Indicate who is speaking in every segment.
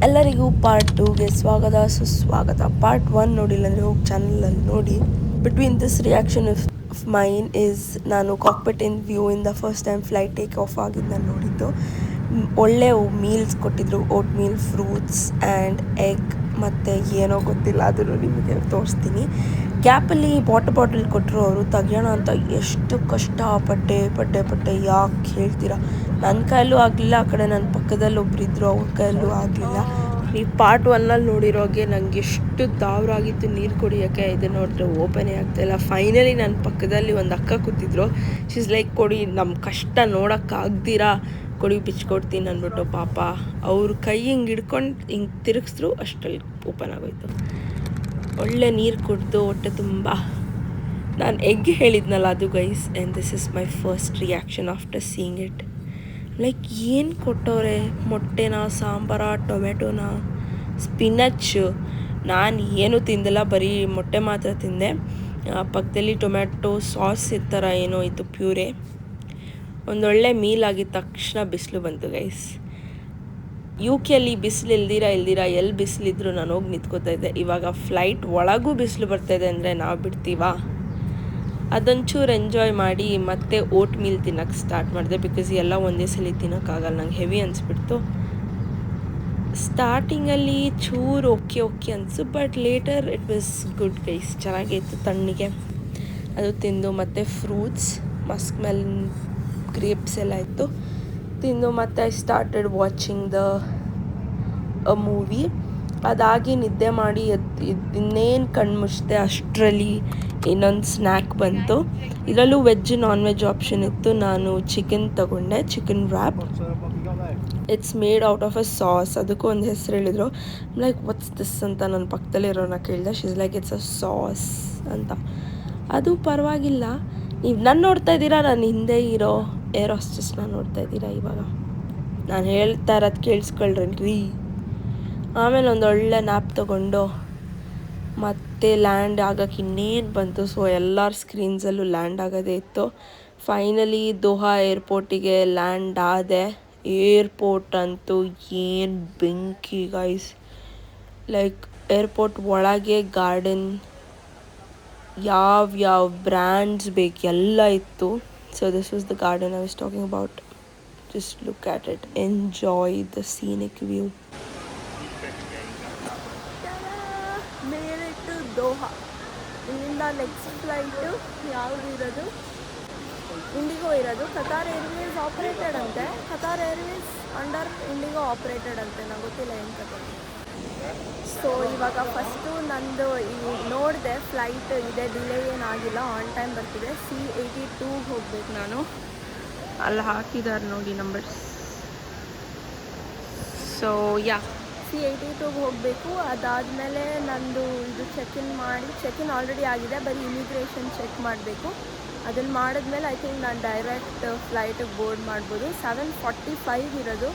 Speaker 1: ಎಲ್ಲರಿಗೂ ಪಾರ್ಟ್ 2ಗೆ ಸ್ವಾಗತ ಸುಸ್ವಾಗತ. ಪಾರ್ಟ್ 1 ನೋಡಿಲ್ಲ ಅಂದರೆ ಹೋಗಿ ಚಾನಲಲ್ಲಿ ನೋಡಿ. Between this reaction of main is ನಾನು ಕಾಕ್ಪಿಟ್ ಇನ್ ವ್ಯೂ ಇಂದ first time flight take off ಆಗಿದ್ದು ನಾನು ನೋಡಿದ್ದು. ಒಳ್ಳೆ ಮೀಲ್ಸ್ ಕೊಟ್ಟಿದ್ರು, vote meal, fruits and egg ಮತ್ತು ಏನೋ ಗೊತ್ತಿಲ್ಲ, ಅದನ್ನು ನಿಮಗೆ ತೋರಿಸ್ತೀನಿ. ಗ್ಯಾಪಲ್ಲಿ ಬಾಟಲ್ ಕೊಟ್ಟರು ಅವರು, ತೆಗಿಯೋಣ ಅಂತ ಎಷ್ಟು ಕಷ್ಟಪಟ್ಟೆ ಯಾಕೆ ಹೇಳ್ತೀರಾ. ನನ್ನ ಕೈಯಲ್ಲೂ ಆಗಲಿಲ್ಲ, ಆ ಕಡೆ ನನ್ನ ಪಕ್ಕದಲ್ಲಿ ಒಬ್ಬರಿದ್ದರು, ಅವ್ರ ಕೈಯಲ್ಲೂ ಆಗಲಿಲ್ಲ. ಈ ಪಾರ್ಟ್ 1ನಲ್ಲಿ ನೋಡಿರೋಗೆ ನನಗೆ ಎಷ್ಟು ದಾವರಾಗಿತ್ತು ನೀರು ಕುಡಿಯೋಕ್ಕೆ. ಇದು ನೋಡಿದ್ರೆ ಓಪನೇ ಆಗ್ತಾಯಿಲ್ಲ. ಫೈನಲಿ ನನ್ನ ಪಕ್ಕದಲ್ಲಿ ಒಂದು ಅಕ್ಕ ಕೂತಿದ್ರು. ಶೀಸ್ ಲೈಕ್, ಕೊಡಿ, ನಮ್ಮ ಕಷ್ಟ ನೋಡೋಕ್ಕಾಗ್ದಿರಾ ಕೊಡಿ, ಬಿಚ್ಕೊಡ್ತೀನಿ ಅಂದ್ಬಿಟ್ಟು. ಪಾಪ ಅವ್ರ ಕೈ ಹಿಂಗೆ ಹಿಡ್ಕೊಂಡು ಹಿಂಗೆ ತಿರುಗಿಸಿದ್ರು, ಅಷ್ಟರಲ್ಲಿ ಓಪನ್ ಆಗೋಯ್ತು. ಒಳ್ಳೆ ನೀರು ಕುಡಿದು ಹೊಟ್ಟೆ ತುಂಬ. ನಾನು ಎಗ್ ಹೇಳಿದ್ನಲ್ಲ, ಅದು guys, and this is my first reaction after seeing it. Like ಏನು ಕೊಟ್ಟವ್ರೆ, ಮೊಟ್ಟೆನ, ಸಾಂಬಾರ, ಟೊಮೆಟೊನ, ಸ್ಪಿನಚ್. ನಾನು ಏನೂ ತಿಂದಿಲ್ಲ, ಬರೀ ಮೊಟ್ಟೆ ಮಾತ್ರ ತಿಂದೆ. ಪಕ್ಕದಲ್ಲಿ ಟೊಮೆಟೊ ಸಾಸ್ ಥರ ಏನೋ ಇತ್ತು, ಪ್ಯೂರೆ. ಒಂದೊಳ್ಳೆ ಮೀಲ್ ಆಗಿದ ತಕ್ಷಣ ಬಿಸಿಲು ಬಂತು ಗೈಸ್. UK ಬಿಸಿಲು ಇಲ್ದಿರ ಎಲ್ಲಿ ಬಿಸಿಲಿದ್ರು ನಾನು ಹೋಗಿ ನಿಂತ್ಕೋತಾ ಇದ್ದೆ. ಇವಾಗ ಫ್ಲೈಟ್ ಒಳಗೂ ಬಿಸಿಲು ಬರ್ತಾಯಿದೆ ಅಂದರೆ ನಾವು ಬಿಡ್ತೀವಾ? ಅದೊಂಚೂರು ಎಂಜಾಯ್ ಮಾಡಿ ಮತ್ತೆ ಓಟ್ ಮೀಲ್ ತಿನ್ನೋಕ್ಕೆ ಸ್ಟಾರ್ಟ್ ಮಾಡಿದೆ. ಬಿಕಾಸ್ ಎಲ್ಲ ಒಂದೇ ಸಲ ತಿನ್ನೋಕ್ಕಾಗಲ್ಲ, ನಂಗೆ ಹೆವಿ ಅನಿಸ್ಬಿಡ್ತು. ಸ್ಟಾರ್ಟಿಂಗಲ್ಲಿ ಚೂರು ಓಕೆ ಅನಿಸು, but later it was good guys. ಚೆನ್ನಾಗಿತ್ತು, ತಣ್ಣಗೆ ಅದು ತಿಂದು. ಮತ್ತು ಫ್ರೂಟ್ಸ್, ಮಸ್ಕ್ ಮೆಲನ್, ಗ್ರೇಪ್ಸ್ ಎಲ್ಲ ಇತ್ತು, ತಿಂದು. ಮತ್ತು I started watching a movie. ಅದಾಗಿ ನಿದ್ದೆ ಮಾಡಿ ಇನ್ನೇನು ಕಣ್ಣು ಮುಚ್ಚಿದೆ ಅಷ್ಟರಲ್ಲಿ ಇನ್ನೊಂದು ಸ್ನ್ಯಾಕ್ ಬಂತು. ಇದರಲ್ಲೂ ವೆಜ್ ನಾನ್ ವೆಜ್ ಆಪ್ಷನ್ ಇತ್ತು. ನಾನು ಚಿಕನ್ ತಗೊಂಡೆ, chicken wrap. It's made out of a sauce. ಅದಕ್ಕೂ ಒಂದು ಹೆಸರು ಹೇಳಿದರು. ಲೈಕ್ ವಾಟ್ಸ್ ದಿಸ್ ಅಂತ ನನ್ನ ಪಕ್ಕದಲ್ಲಿರೋನ ಕೇಳಿದೆ. She's like it's a sauce ಅಂತ. ಅದು ಪರವಾಗಿಲ್ಲ. ನೀವು ನಾನು ನೋಡ್ತಾ ಇದ್ದೀರಾ, ನಾನು ಹಿಂದೆ ಇರೋ ಏರ್ ಹಾಸ್ಟೆಸ್ನ ನೋಡ್ತಾ ಇದ್ದೀರಾ. ಇವಾಗ ನಾನು ಹೇಳ್ತಾ ಇರೋದು ಕೇಳಿಸ್ಕೊಳ್ರಿ. ಆಮೇಲೆ ಒಂದೊಳ್ಳೆ ನ್ಯಾಪ್ ತೊಗೊಂಡು ಮತ್ತೆ ಲ್ಯಾಂಡ್ ಆಗೋಕ್ಕೆ ಇನ್ನೇನು ಬಂತು. ಸೊ ಎಲ್ಲರ ಸ್ಕ್ರೀನ್ಸಲ್ಲೂ ಲ್ಯಾಂಡ್ ಆಗೋದೇ ಇತ್ತು. ಫೈನಲಿ ದೋಹಾ ಏರ್ಪೋರ್ಟಿಗೆ ಲ್ಯಾಂಡ್ ಆದೆ. ಏರ್ಪೋರ್ಟ್ ಅಂತೂ ಏನು ಬೆಂಕಿ ಗೈಸ್. ಲೈಕ್ ಏರ್ಪೋರ್ಟ್ ಒಳಗೆ ಗಾರ್ಡನ್, ಯಾವ ಬ್ರ್ಯಾಂಡ್ಸ್ ಬೇಕು ಎಲ್ಲ ಇತ್ತು. So this was the garden I was talking about. Just look at it, enjoy the scenic view. ಮೇಲಿಟ್ಟು ದೋಹಾ, ಇಲ್ಲಿಂದ ನೆಕ್ಸ್ಟ್ ಫ್ಲೈಟು ಯಾವುದು ಇರೋದು? ಇಂಡಿಗೋ ಇರೋದು. ಕತಾರ್ ಏರ್ವೇಸ್ ಆಪ್ರೇಟೆಡ್ ಅಂತೆ. Qatar Airways under IndiGo operated ಅಂತೆ. ನಂಗೆ ಗೊತ್ತಿಲ್ಲ ಏನು ಕತೆ. ಸೊ ಇವಾಗ ಫಸ್ಟು ನಂದು ನೋಡಿದೆ, ಫ್ಲೈಟ್ ಇದೆ, ಡಿಲೇ ಏನಾಗಿಲ್ಲ, ಆನ್ ಟೈಮ್ ಬರ್ತಿದೆ. C82 ಹೋಗ್ಬೇಕು ನಾನು. ಅಲ್ಲಿ ಹಾಕಿದ್ದಾರೆ ನೋಡಿ ನಂಬರ್ಸ್. ಸೊ C82 ಹೋಗಬೇಕು. ಅದಾದಮೇಲೆ ನಂದು ಇದು ಚೆಕ್ ಇನ್ ಆಲ್ರೆಡಿ ಆಗಿದೆ, ಬರೀ ಇಮಿಗ್ರೇಷನ್ ಚೆಕ್ ಮಾಡಬೇಕು. ಅದನ್ನು ಮಾಡಿದ್ಮೇಲೆ ಐ ಥಿಂಕ್ ನಾನು ಡೈರೆಕ್ಟ್ ಫ್ಲೈಟಿಗೆ ಬೋರ್ಡ್ ಮಾಡ್ಬೋದು. 7:45 ಇರೋದು,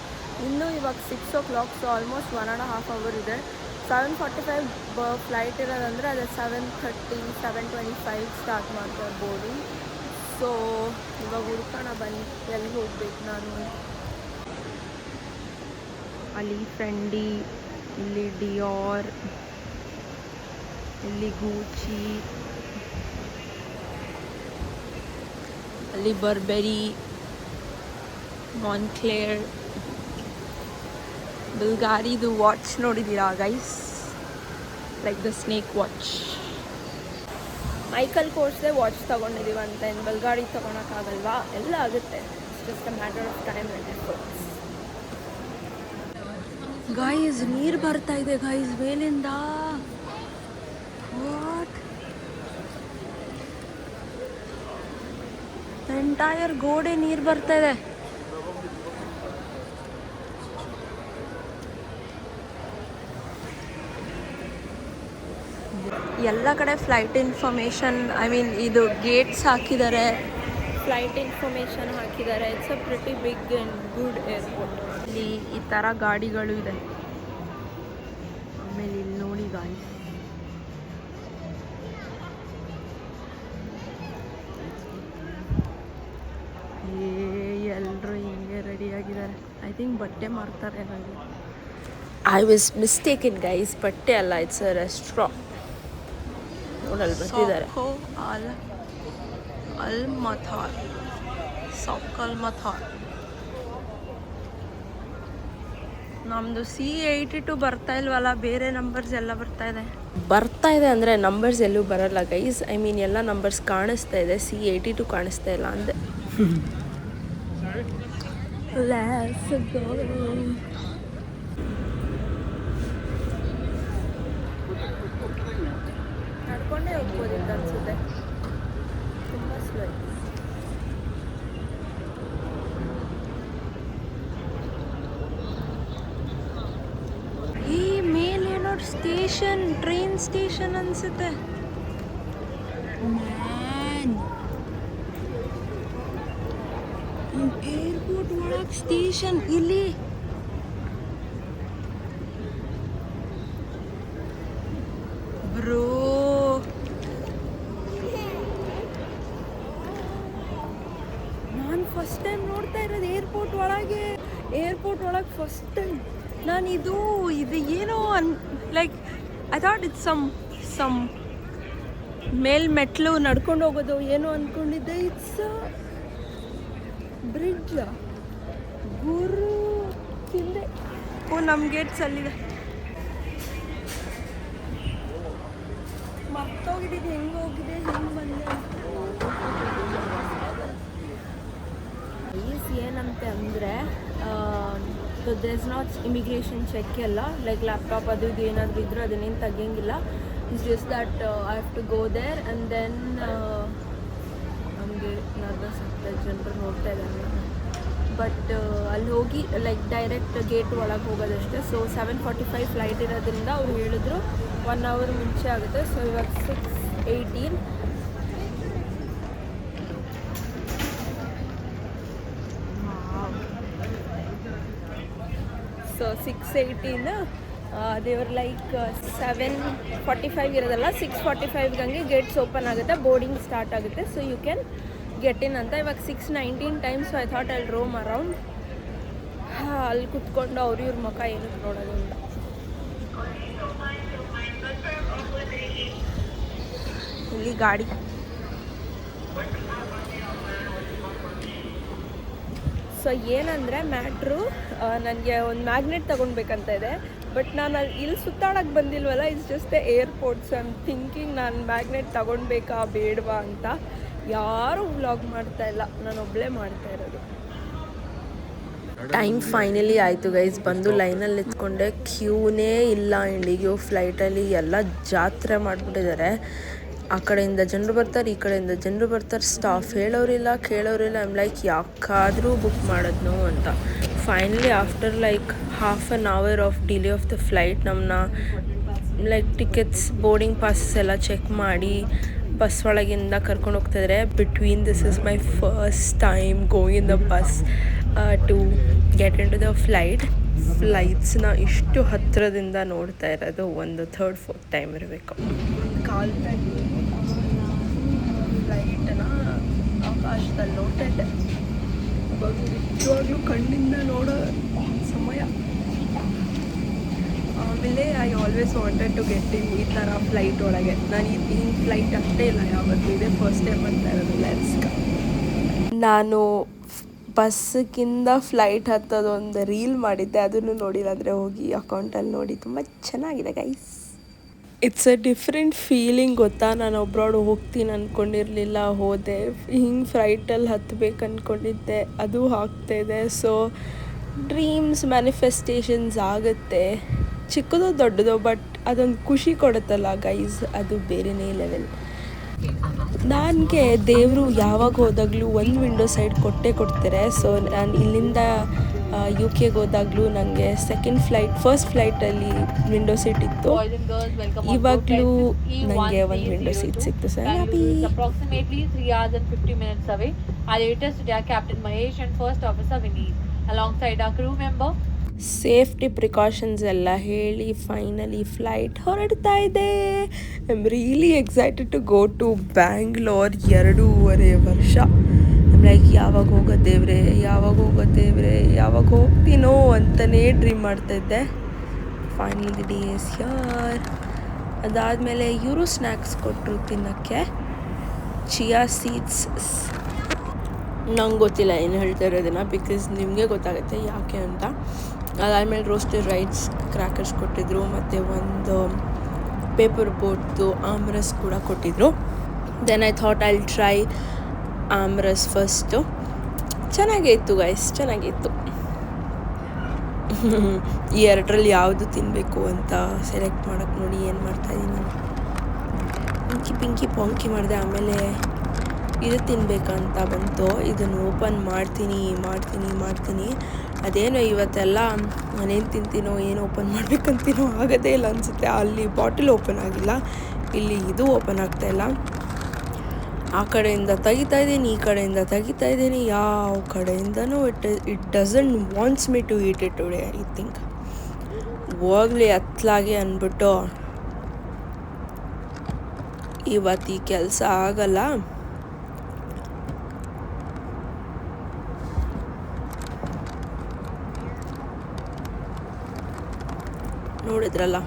Speaker 1: ಇನ್ನೂ ಇವಾಗ 6 o'clock. ಸೊ ಆಲ್ಮೋಸ್ಟ್ 1.5 hour ಇದೆ. 7:45 ಫ್ಲೈಟ್ ಇರೋದಂದರೆ ಅದು 7:30, 7:25 ಸ್ಟಾರ್ಟ್ ಮಾಡ್ತಾರೆ ಬೋರ್ಡು. ಸೊ ಇವಾಗ ಹುಡ್ಕೋಣ ಬನ್ನಿ, ಎಲ್ಲಿ ಹೋಗ್ಬೇಕು ನಾನು. ಅಲ್ಲಿ ಫೆಂಡಿ, ಇಲ್ಲಿ ಡಿಯೋರ್, ಇಲ್ಲಿ ಗೂಚಿ, ಅಲ್ಲಿ ಬರ್ಬೆರಿ, ಮಾನ್ಕ್ಲೇರ್. ಬಲ್ಗಾರಿದು ವಾಚ್ ನೋಡಿದ್ದೀರಾ guys? Like the snake watch. Michael ಕೋರ್ಸ್ದೇ ವಾಚ್ ತೊಗೊಂಡಿದ್ದೀವಂತೆ. ಬಲ್ಗಾರಿ ತೊಗೊಳಕ್ಕಾಗಲ್ವಾ? ಎಲ್ಲ ಆಗುತ್ತೆ. It's just a matter of time and efforts. Guys ನೀರು ಬರ್ತಾ ಇದೆ ಗಾಯ್ಸ್ ಮೇಲಿಂದ. ವಾಟ್? ಎಂಟೈರ್ ಗೋಡೆ ನೀರು ಬರ್ತಾ ಇದೆ. ಎಲ್ಲ ಕಡೆ ಫ್ಲೈಟ್ ಇನ್ಫಾರ್ಮೇಷನ್, ಇದು ಗೇಟ್ಸ್ ಹಾಕಿದ್ದಾರೆ, ಫ್ಲೈಟ್ ಇನ್ಫಾರ್ಮೇಷನ್ ಹಾಕಿದ್ದಾರೆ. It's a pretty big and good airport. ಇಲ್ಲಿ ಈ ಥರ ಗಾಡಿಗಳು ಇದೆ. ಆಮೇಲೆ ಇಲ್ಲಿ ನೋಡಿ ಗಾಯ್ಸ್, ಎಲ್ಲರೂ ಹಿಂಗೆ ರೆಡಿಯಾಗಿದ್ದಾರೆ. ಐ ಥಿಂಕ್ ಬಟ್ಟೆ ಮಾರ್ತಾರೆ ನನಗೆ. ಐ ವಾಸ್ ಮಿಸ್ಟೇಕನ್ ಗೈಸ್, ಬಟ್ಟೆ ಅಲ್ಲ, ಇಟ್ಸ್ ಅ ರೆಸ್ಟೋರೆಂಟ್. ನೋಡಲ್ಲಿ ಬರ್ತಿದ್ದಾರೆ. ಅಲ್ ಮಥಾರ್, ಸಾಕ್ ಅಲ್ ಮಥಾರ್. ನಮ್ಮದು C82 ಬರ್ತಾ ಇಲ್ವಲ್ಲ, ಬೇರೆ ನಂಬರ್ಸ್ ಎಲ್ಲ ಬರ್ತಾ ಇದೆ ಅಂದರೆ ನಂಬರ್ಸ್ ಎಲ್ಲೂ ಬರಲ್ಲ ಗೈಸ್. ಐ ಮೀನ್ ಎಲ್ಲ ನಂಬರ್ಸ್ ಕಾಣಿಸ್ತಾ ಇದೆ, C82 ಕಾಣಿಸ್ತಾ ಇಲ್ಲ ಅಂದೆ. Let's go. ನಡ್ಕೊಂಡೇ ಹೋಗ್ಬೋದಿತ್ತು ಅನ್ಸುತ್ತೆ, ತುಂಬ ಸ್ಲೋ. ಈ ಮೇಲೇನೋ ಸ್ಟೇಷನ್, ಟ್ರೈನ್ ಸ್ಟೇಷನ್ ಅನ್ಸುತ್ತೆ. ಏರ್ಪೋರ್ಟ್ ಒಳಗೆ ಸ್ಟೇಷನ್ ಇಲ್ಲಿ. ಬ್ರೋ, ನಾನು ಫಸ್ಟ್ ಟೈಮ್ ನೋಡ್ತಾ ಇರೋದು ಏರ್ಪೋರ್ಟ್ ಒಳಗೆ ಫಸ್ಟ್ ಟೈಮ್ ನಾನು. ಇದು ಏನೋ like I thought it's some ಮೆಟ್ಲು ನಡ್ಕೊಂಡು ಹೋಗೋದು ಏನೋ ಅಂದ್ಕೊಂಡಿದ್ದೆ. It's bridge. ಗುರು ಹಿಂದೆ ನಮ್ಮ ಗೇಟ್ಸ್ ಅಲ್ಲಿದೆ. ಮರ್ತೋಗಿದ್ದೀನಿ ಹೆಂಗೆ ಹೋಗಿದೆ, ಹೆಂಗೆ ಬಂದೆ. ಏನಂತೆ ಅಂದರೆ there is not immigration check ಎಲ್ಲ, ಲೈಕ್ ಲ್ಯಾಪ್ಟಾಪ್ ಅದು ಇದು ಏನಾದರೂ ಇದ್ದರೂ ಅದನ್ನೇನು ತೆಗಿಯಂಗಿಲ್ಲ. It's just that I have to go there and then ನಮಗೆ ನರ್ವಸ್ ಆಗ್ತದೆ, ಜನರು ನೋಡ್ತಾ ಇದ್ದಾರೆ. ಬಟ್ ಅಲ್ಲಿ ಹೋಗಿ ಲೈಕ್ ಡೈರೆಕ್ಟ್ ಗೇಟ್ ಒಳಗೆ ಹೋಗೋದಷ್ಟೇ. ಸೊ 7:45 ಫ್ಲೈಟ್ ಇರೋದ್ರಿಂದ ಅವ್ರು ಹೇಳಿದ್ರು 1 hour ಮುಂಚೆ ಆಗುತ್ತೆ. ಸೊ ಇವಾಗ 6:18. ಸೊ 6:18 ದೇವರ್ ಲೈಕ್ 7:45 ಇರೋದಲ್ಲ, 6:45 ಹಂಗೆ ಗೇಟ್ಸ್ ಓಪನ್ ಆಗುತ್ತೆ, ಬೋರ್ಡಿಂಗ್ ಸ್ಟಾರ್ಟ್ ಆಗುತ್ತೆ. So you can get in ಅಂತ. ಇವಾಗ 6:19 time. So I thought I roam around. ಅಲ್ಲಿ ಕುತ್ಕೊಂಡು ಇವ್ರ ಮುಖ ಏನಕ್ಕೆ ನೋಡೋದು ಅಂತ. ಇಲ್ಲಿ ಗಾಡಿ. ಸೊ ಏನಂದರೆ ಮ್ಯಾಟ್ರು, ನನಗೆ ಒಂದು ಮ್ಯಾಗ್ನೆಟ್ ತೊಗೊಳ್ಬೇಕಂತ ಇದೆ. ಬಟ್ ನಾನು ಇಲ್ಲಿ ಸುತ್ತಾಡೋಕ್ಕೆ ಬಂದಿಲ್ವಲ್ಲ, it's just the airports. I am thinking ನಾನು ಮ್ಯಾಗ್ನೆಟ್ ತೊಗೊಳ್ಬೇಕಾ ಬೇಡವಾ ಅಂತ. ಯಾರೂ ವ್ಲಾಗ್ ಮಾಡ್ತಾ ಇಲ್ಲ, ನಾನು ಒಬ್ಬಳೇ ಮಾಡ್ತಾ ಇರೋದು. ಟೈಮ್ ಫೈನಲಿ ಆಯಿತು ಗೈಸ್. ಬಂದು ಲೈನಲ್ಲಿ ಎತ್ಕೊಂಡೆ, ಕ್ಯೂನೇ ಇಲ್ಲ ಇಂಡಿಗೋ ಫ್ಲೈಟಲ್ಲಿ. ಎಲ್ಲ ಜಾತ್ರೆ ಮಾಡಿಬಿಟ್ಟಿದ್ದಾರೆ. ಆ ಕಡೆಯಿಂದ ಜನರು ಬರ್ತಾರೆ, ಈ ಕಡೆಯಿಂದ ಜನರು ಬರ್ತಾರೆ. ಸ್ಟಾಫ್ ಹೇಳೋರಿಲ್ಲ ಕೇಳೋರಿಲ್ಲ. ಐಮ್ ಲೈಕ್ ಯಾಕಾದರೂ ಬುಕ್ ಮಾಡೋದು ಅಂತ. Finally after like half an hour of delay of the flight ನಮ್ಮನ್ನ ಲೈಕ್ ಟಿಕೆಟ್ಸ್, ಬೋರ್ಡಿಂಗ್ ಪಾಸಸ್ ಎಲ್ಲ ಚೆಕ್ ಮಾಡಿ ಬಸ್ ಒಳಗಿಂದ ಕರ್ಕೊಂಡು ಹೋಗ್ತಾಯಿದ್ದಾರೆ. This is my first time going in the bus to get into the ಫ್ಲೈಟ್ಸ್ನ ಇಷ್ಟು ಹತ್ತಿರದಿಂದ ನೋಡ್ತಾ ಇರೋದು ಒಂದು 3rd 4th ಟೈಮ್ ಇರಬೇಕು. ಫ್ಲೈಟನ್ನ ಆಕಾಶದಲ್ಲಿ ನೋಡ್ತಾ ಇದ್ದೆ. ನಿಜವಾಗ್ಲೂ ಕಣ್ಣಿಂದ ನೋಡೋ ಸಮಯ. ಆಮೇಲೆ I always wanted to get in ಈ ಥರ ಫ್ಲೈಟ್ ಒಳಗೆ. ನಾನು ಈ ಫ್ಲೈಟ್ ಅಷ್ಟೇ ಇಲ್ಲ ಯಾವತ್ತೂ, ಇದೆ ಫಸ್ಟ್ ಟೈಮ್ ಬರ್ತಾ ಇರೋದು ಲೆಟ್ಸ್ಕ. ನಾನು ಬಸ್ಸಿಗಿಂತ ಫ್ಲೈಟ್ ಹತ್ತೋದು ಒಂದು ರೀಲ್ ಮಾಡಿದ್ದೆ, ಅದನ್ನು ನೋಡಿಲ್ಲ ಅಂದರೆ ಹೋಗಿ ಅಕೌಂಟಲ್ಲಿ ನೋಡಿ. ತುಂಬ ಚೆನ್ನಾಗಿದೆ guys. It's a different feeling ಗೊತ್ತಾ. ನಾನು ಅಬ್ರಾಡ್ ಹೋಗ್ತೀನಿ ಅಂದ್ಕೊಂಡಿರಲಿಲ್ಲ, ಹೋದೆ. ಹಿಂಗೆ ಫ್ಲೈಟಲ್ಲಿ ಹತ್ತಬೇಕು ಅಂದ್ಕೊಂಡಿದ್ದೆ, ಅದು ಆಗ್ತಾಯಿದೆ. ಸೊ ಡ್ರೀಮ್ಸ್ ಮ್ಯಾನಿಫೆಸ್ಟೇಷನ್ಸ್ ಆಗುತ್ತೆ, ಚಿಕ್ಕದೋ ದೊಡ್ಡದೋ, ಬಟ್ ಅದೊಂದು ಖುಷಿ ಕೊಡುತ್ತಲ್ಲ ಗೈಸ್, ಅದು ಬೇರೆಯೇ ಲೆವೆಲ್. ನನಗೆ ದೇವರು ಯಾವಾಗ ಹೋದಾಗಲೂ ಒಂದು ವಿಂಡೋ ಸೈಡ್ ಕೊಡ್ತಾರೆ. ಸೊ ನಾನು ಇಲ್ಲಿಂದ UK ಹೋದಾಗಲೂ ನನಗೆ ಫಸ್ಟ್ ಫ್ಲೈಟಲ್ಲಿ ವಿಂಡೋ ಸೀಟ್ ಇತ್ತು. ಇವಾಗಲೂ ನನಗೆ ಒಂದು ವಿಂಡೋ ಸೀಟ್ ಸಿಕ್ತು. Sir
Speaker 2: approximately 3 hours and 50 minutes away. Our latest today Captain Mahesh and First Officer Vineet alongside our crew member.
Speaker 1: Safety precautions ಎಲ್ಲ ಹೇಳಿ ಫೈನಲಿ ಫ್ಲೈಟ್ ಹೊರಡ್ತಾ ಇದೆ. I am really excited to go to Bangalore. 2.5 ವರ್ಷ I'm like ಯಾವಾಗ ಹೋಗೋದೇವ್ರೆ, ಯಾವಾಗ ಹೋಗ್ತೀನೋ ಅಂತಲೇ dream ಮಾಡ್ತಾಯಿದ್ದೆ. Finally the day is here. ಅದಾದಮೇಲೆ ಇವರು ಸ್ನ್ಯಾಕ್ಸ್ ಕೊಟ್ಟರು ತಿನ್ನೋಕ್ಕೆ, ಚಿಯಾ ಸೀಡ್ಸ್. ನಂಗೆ ಗೊತ್ತಿಲ್ಲ ಏನು ಹೇಳ್ತಾರೆ ಅದನ್ನು, ಬಿಕಾಸ್ ನಿಮಗೆ ಗೊತ್ತಾಗುತ್ತೆ ಯಾಕೆ ಅಂತ. ಅದಾದಮೇಲೆ ರೋಸ್ಟೆಡ್ ರೈಸ್ ಕ್ರ್ಯಾಕರ್ಸ್ ಕೊಟ್ಟಿದ್ರು, ಮತ್ತು ಒಂದು ಪೇಪರ್ ಬೋಟ್ದು ಆಮ್ರಸ್ ಕೂಡ ಕೊಟ್ಟಿದ್ರು. Then I thought I'll try aamras first. ಚೆನ್ನಾಗೇ ಇತ್ತು ಗೈಸ್, ಚೆನ್ನಾಗಿತ್ತು. ಈ ಎರಡರಲ್ಲಿ ಯಾವುದು ತಿನ್ನಬೇಕು ಅಂತ ಸೆಲೆಕ್ಟ್ ಮಾಡೋಕ್ಕೆ ನೋಡಿ ಏನು ಮಾಡ್ತಾಯಿದ್ದೀನಿ ನಾನು. ಪಿಂಕಿ ಪಾಂಕಿ ಮಾಡಿದೆ. ಆಮೇಲೆ ಇದು ತಿನ್ನಬೇಕಂತ ಬಂತು. ಇದನ್ನು ಓಪನ್ ಮಾಡ್ತೀನಿ. ಅದೇನೋ ಇವತ್ತೆಲ್ಲ ನಾನೇನು ತಿಂತೀನೋ ಏನು ಓಪನ್ ಮಾಡ್ಬೇಕಂತೀನೋ ಆಗೋದೇ ಇಲ್ಲ ಅನಿಸುತ್ತೆ. ಅಲ್ಲಿ ಬಾಟಲ್ ಓಪನ್ ಆಗಿಲ್ಲ, ಇಲ್ಲಿ ಇದು ಓಪನ್ ಆಗ್ತಾಯಿಲ್ಲ. ಆ ಕಡೆಯಿಂದ ತೆಗಿತಾ ಇದ್ದೀನಿ, ಈ ಕಡೆಯಿಂದ ತೆಗಿತಾ ಇದ್ದೀನಿ, ಯಾವ ಕಡೆಯಿಂದನೂ it doesn't wants me to eat it today. I think ಹೋಗ್ಲಿ ಹತ್ಲಾಗೆ ಅಂದ್ಬಿಟ್ಟು ಇವತ್ತು ಈ ಕೆಲಸ ಆಗಲ್ಲ. ನೋಡಿದ್ರಲ್ಲ,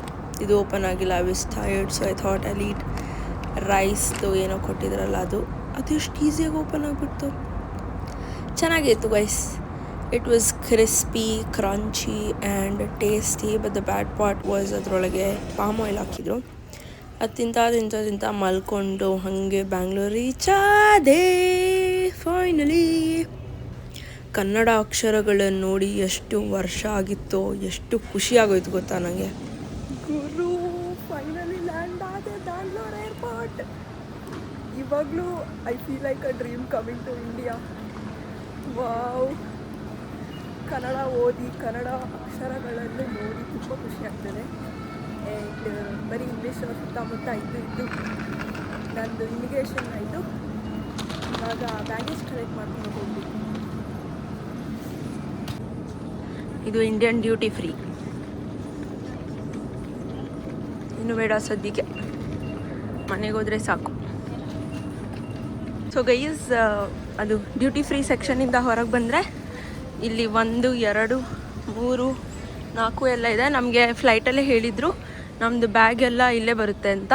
Speaker 1: ಇದು ಓಪನ್ ಆಗಿಲ್ಲ. I was tired, so I thought I'll eat ರೈಸ್ದು ಏನೋ ಕೊಟ್ಟಿದ್ರಲ್ಲ ಅದು ಎಷ್ಟು ಈಸಿಯಾಗಿ ಓಪನ್ ಆಗಿಬಿಡ್ತು. ಚೆನ್ನಾಗಿತ್ತು guys. It was crispy, crunchy and tasty. But the bad part was ಅದರೊಳಗೆ ಪಾಮ್ ಆಯಿಲ್ ಹಾಕಿದ್ರು. ಅದು ತಿಂತ ಮಲ್ಕೊಂಡು ಹಾಗೆ ಬ್ಯಾಂಗ್ಳೂರು ರೀಚ್ ಆದೆ ಫೈನಲಿ. ಕನ್ನಡ ಅಕ್ಷರಗಳನ್ನು ನೋಡಿ ಎಷ್ಟು ವರ್ಷ ಆಗಿತ್ತೋ, ಎಷ್ಟು ಖುಷಿ ಆಗೋಯ್ತು ಗೊತ್ತಾ ನನಗೆ. ಗುರು ಫೈನಲಿ ಲ್ಯಾಂಡ್ ಆದೆ ಬ್ಯಾಂಗ್ಳೂರ್ ಏರ್ಪೋರ್ಟ್. ಇವಾಗಲೂ I feel like a dream coming to India. Wow, Kannada ಓದಿ ಕನ್ನಡ ಅಕ್ಷರಗಳನ್ನು ನೋಡಿ ತುಂಬ ಖುಷಿ ಆಗ್ತದೆ. ಆ್ಯಂಡ್ ಬರೀ ಇಂಗ್ಲೀಷ್ ಸುತ್ತಮುತ್ತ ಇದ್ದು ನಂದು ಇಮಿಗ್ರೇಷನ್ ಆಯಿತು. ಇವಾಗ ಬ್ಯಾಗೇಜ್ ಕಲೆಕ್ಟ್ ಮಾಡ್ಕೊಂಡು ಹೋಗ್ಬೇಕು. ಇದು ಇಂಡಿಯನ್ ಡ್ಯೂಟಿ ಫ್ರೀ. ಇನ್ನು ಬೇಡ ಸದ್ಯಕ್ಕೆ, ಮನೆಗೆ ಹೋದರೆ ಸಾಕು. ಸೊ ಗೈಸ್, ಅದು ಡ್ಯೂಟಿ ಫ್ರೀ ಸೆಕ್ಷನಿಂದ ಹೊರಗೆ ಬಂದರೆ ಇಲ್ಲಿ 1, 2, 3, 4 ಎಲ್ಲ ಇದೆ. ನಮಗೆ ಫ್ಲೈಟಲ್ಲೇ ಹೇಳಿದರು ನಮ್ಮದು ಬ್ಯಾಗ್ ಎಲ್ಲ ಇಲ್ಲೇ ಬರುತ್ತೆ ಅಂತ.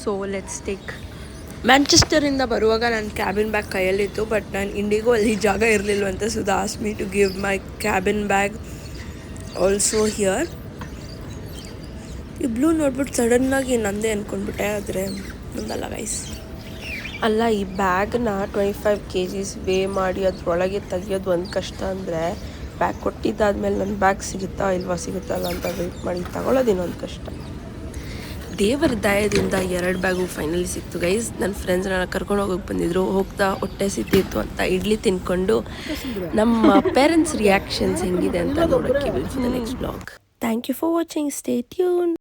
Speaker 1: So let's take. ಮ್ಯಾಂಚೆಸ್ಟರಿಂದ ಬರುವಾಗ ನನ್ನ ಕ್ಯಾಬಿನ್ ಬ್ಯಾಗ್ ಕೈಯಲ್ಲಿತ್ತು, ಬಟ್ ನಾನು ಇಂಡಿಗೋ ಅಲ್ಲಿ ಜಾಗ ಇರಲಿಲ್ವಂತೆ. So they ask me to give my cabin bag also here. ಈ ಬ್ಲೂ ನೋಡ್ಬಿಟ್ಟು ಸಡನ್ನಾಗಿ ನಂದೇ ಅಂದ್ಕೊಂಡ್ಬಿಟ್ಟೆ, ಆದರೆ ನಂದಲ್ಲ ಗೈಸ್. ಅಲ್ಲ, ಈ ಬ್ಯಾಗ್ನ 25 kgs ವೇ ಮಾಡಿ ಅದರೊಳಗೆ ತೆಗಿಯೋದು ಒಂದು ಕಷ್ಟ ಅಂದರೆ, ಬ್ಯಾಗ್ ಕೊಟ್ಟಿದ್ದಾದ್ಮೇಲೆ ನನ್ನ ಬ್ಯಾಗ್ ಸಿಗುತ್ತಾ ಸಿಗುತ್ತಲ್ಲ ಅಂತ ವೆಯ್ಟ್ ಮಾಡಿ ತಗೊಳ್ಳೋದು ಇನ್ನೊಂದು ಕಷ್ಟ. ದೇವರ ದಯದಿಂದ 2 ಬ್ಯಾಗು ಫೈನಲಿ ಸಿಕ್ತು ಗೈಸ್. ನನ್ನ ಫ್ರೆಂಡ್ಸ್ ನನ್ನ ಕರ್ಕೊಂಡು ಹೋಗೋಕೆ ಬಂದಿದ್ರು. ಹೋಗ್ತಾ ಹೊಟ್ಟೆ ಸಿಕ್ತಿತ್ತು ಅಂತ ಇಡ್ಲಿ ತಿನ್ಕೊಂಡು ನಮ್ಮ ಪೇರೆಂಟ್ಸ್ ರಿಯಾಕ್ಷನ್ಸ್ ಹೆಂಗಿದೆ ಅಂತ ನೋಡೋಕ್ಕೆ next blog. Thank you for watching. Stay tune.